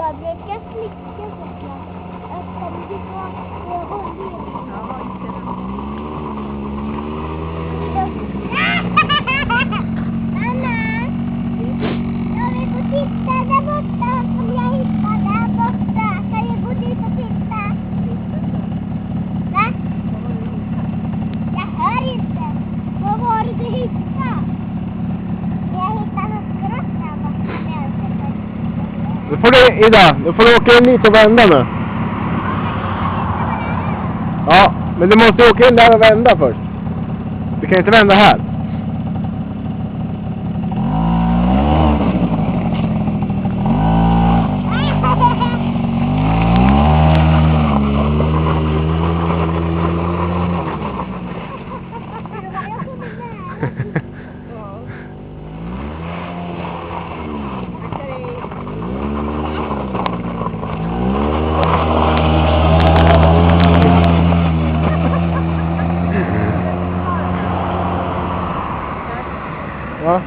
jag brukar slicka cyklar. Öppna det på hållningen. Ja, inte det. Mamma! Jag vill få titta där borta som jag hittade där borta. Kan jag gå dit och titta? Va? Jag hör inte. Vad var det du hittade? Jag hittade något skratt där borta. Nu får du, Ida, nu får du åka in dit och vända nu. Ja, men du måste åka in där och vända först. Du kan inte vända här. Ja.